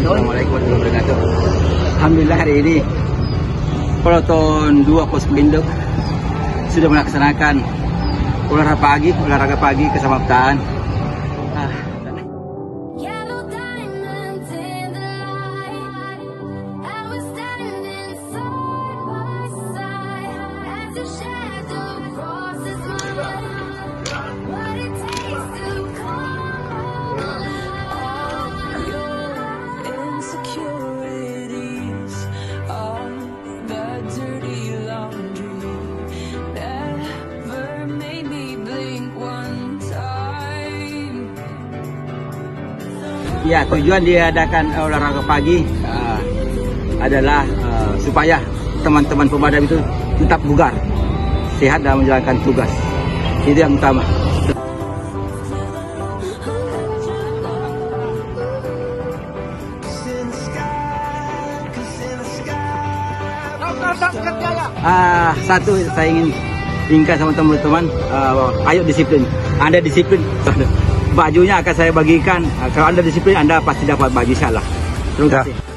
Assalamualaikum warahmatullahi wabarakatuh. Alhamdulillah hari ini Peloton 2 Pos Pelindo sudah melaksanakan olahraga pagi kesamaptaan. Ya, tujuan diadakan olahraga pagi adalah supaya teman-teman pemadam itu tetap bugar, sehat dalam menjalankan tugas. Itu yang utama. Satu, saya ingin ingatkan sama teman-teman, ayo disiplin. Anda disiplin, bajunya akan saya bagikan. Kalau Anda disiplin, Anda pasti dapat baju, insyaallah. Terima kasih.